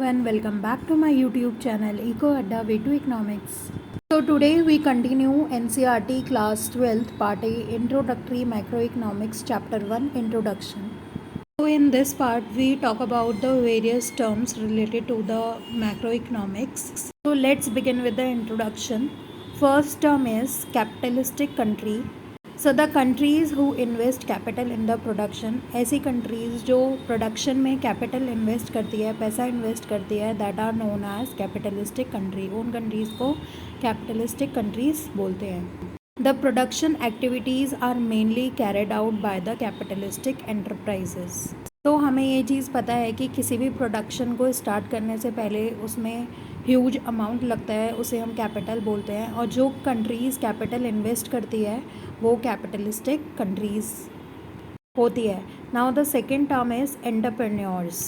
everyone, welcome back to my YouTube channel Eco Adda Way to Economics. So today we continue NCERT class 12th part A Introductory Macroeconomics chapter 1 Introduction. So in this part we talk about the various terms related to the macroeconomics. So let's begin with the introduction. First term is capitalistic country. So the countries who invest capital in the production, ऐसी countries जो production में capital invest करती है, पैसा invest करती है, that are known as capitalistic country. उन countries को कैपिटलिस्टिक कंट्रीज़ बोलते हैं. The production activities are mainly carried out by the capitalistic enterprises. तो हमें ये चीज़ पता है कि किसी भी प्रोडक्शन को स्टार्ट करने से पहले उसमें ह्यूज अमाउंट लगता है, उसे हम कैपिटल बोलते हैं. और जो कंट्रीज़ कैपिटल इन्वेस्ट करती है वो कैपिटलिस्टिक कंट्रीज़ होती है. Now the second term is entrepreneurs.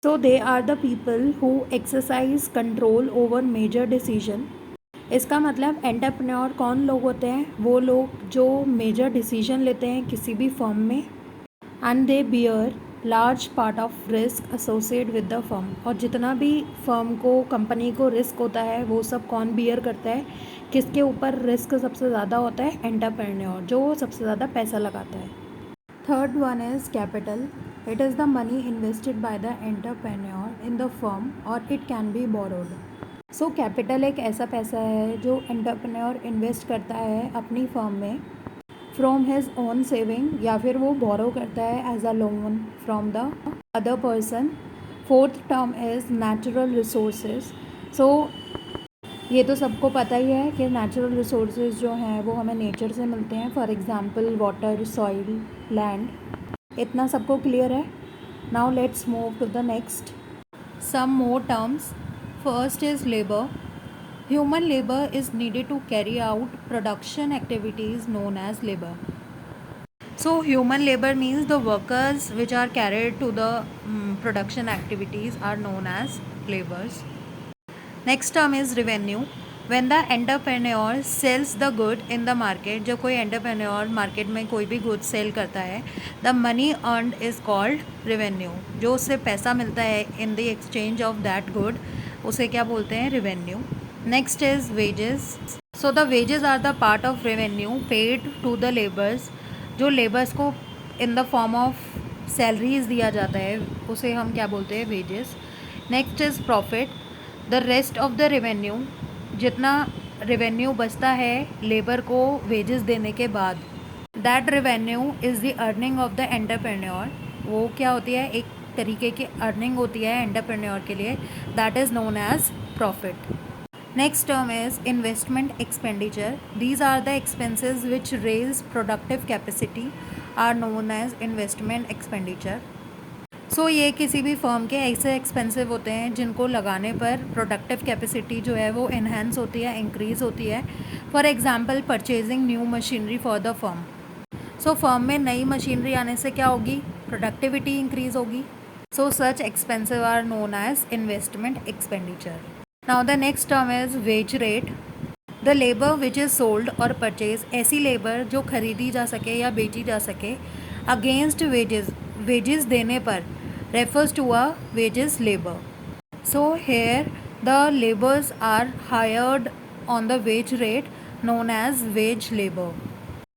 So they are the people who exercise control over major decision. इसका मतलब एंटरप्रेन्योर कौन लोग होते हैं? वो लोग जो मेजर डिसीजन लेते हैं किसी भी फर्म में. And they beer large part of risk associate with the firm. और जितना भी फर्म को, कंपनी को रिस्क होता है वो सब कौन बियर करता है? किसके ऊपर रिस्क सबसे ज़्यादा होता है? एंटरप्रेन्योर, जो सबसे ज़्यादा पैसा लगाता है. Third one is capital. It is the money invested by the entrepreneur in the firm और it can be borrowed. So capital एक ऐसा पैसा है जो एंटरप्रेन्योर इन्वेस्ट करता है अपनी फर्म में फ्रॉम हिज ओन सेविंग, या फिर वो बोरो करता है as a loan from the other person. Fourth term is natural resources. So ये तो सबको पता ही है कि नेचुरल रिसोर्सेज जो हैं वो हमें नेचर से मिलते हैं. For example water, soil, land. इतना सबको क्लियर है. Now let's move to the next. Some more terms. First is labour. Human labor is needed to carry out production activities known as labor. So human labor means the workers which are carried to the production activities are known as laborers. Next term is revenue. When the entrepreneur sells the good in the market, जब कोई entrepreneur market में कोई भी good sell करता है, the money earned is called revenue. जो उससे पैसा मिलता है in the exchange of that good, उसे क्या बोलते हैं? revenue. Next is wages. So the wages are the part of revenue paid to the laborers. जो laborers को in the form of salaries दिया जाता है उसे हम क्या बोलते हैं? wages. Next is profit. The rest of the revenue, जितना revenue बचता है लेबर को wages देने के बाद, that revenue is the earning of the entrepreneur. वो क्या होती है? एक तरीके की earning होती है entrepreneur के लिए. That is known as profit. Next term is investment expenditure. These are the expenses which raise productive capacity are known as investment expenditure. So ये किसी भी फर्म के ऐसे एक्सपेंसिव होते हैं जिनको लगाने पर प्रोडक्टिव कैपेसिटी जो है वो इन्हेंस होती है, इंक्रीज़ होती है. For example purchasing new machinery for the firm. So firm में नई मशीनरी आने से क्या होगी? प्रोडक्टिविटी इंक्रीज़ होगी. So such expensive are known as investment expenditure. Now the next term is wage rate. The labor which is sold or purchased, ऐसी labour जो खरीदी जा सके या बेची जा सके against wages, wages देने पर, refers to a wages labor. So here the laborers are hired on the wage rate known as wage labor.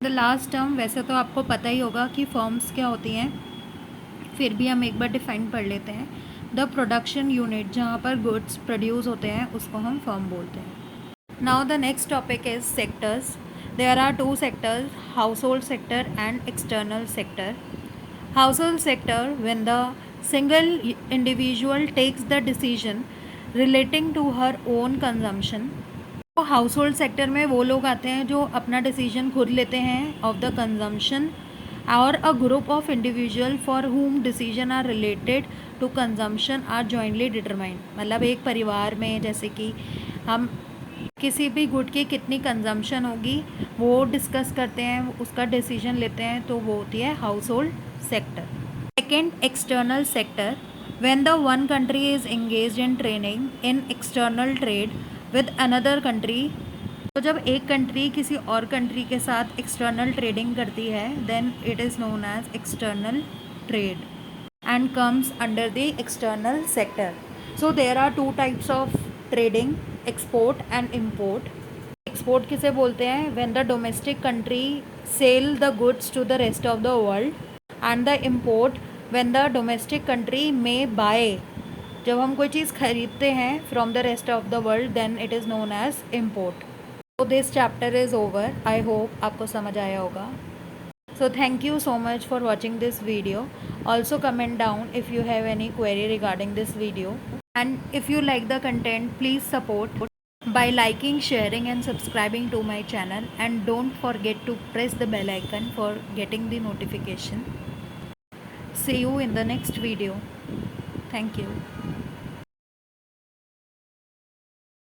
The last term, वैसे तो आपको पता ही होगा कि फर्म्स क्या होती हैं, फिर भी हम एक बार डिफाइन पढ़ लेते हैं. द प्रोडक्शन यूनिट, जहाँ पर गुड्स प्रोड्यूस होते हैं उसको हम फर्म बोलते हैं. Now the next topic is sectors. There are two sectors, household sector and external sector. Household sector, when the single individual takes the decision relating to her own consumption. तो household sector में वो लोग आते हैं जो अपना decision खुद लेते हैं ऑफ द कंजम्पशन, और a group of individual for whom decision are related to consumption are jointly determined. मतलब एक परिवार में जैसे कि हम किसी भी गुड की कितनी कंजम्पशन होगी वो डिस्कस करते हैं, उसका डिसीजन लेते हैं, तो वो होती है house hold sector. Second, external sector. When the one country is engaged in training in external trade with another country. तो जब एक कंट्री किसी और कंट्री के साथ एक्सटर्नल ट्रेडिंग करती है, then it is known as external trade and comes under the external sector. So there are two types of trading, export and import. Export किसे बोलते हैं? When the domestic country sell the goods to the rest of the world. And the import when the domestic country में buy, जब हम कोई चीज़ खरीदते हैं from the rest of the world, then it is known as import. So this chapter is over. I hope आपको समझ आया होगा. So thank you so much for watching this video. Also comment down if you have any query regarding this video. And if you like the content, please support by liking, sharing and subscribing to my channel. And don't forget to press the bell icon for getting the notification. See you in the next video. Thank you.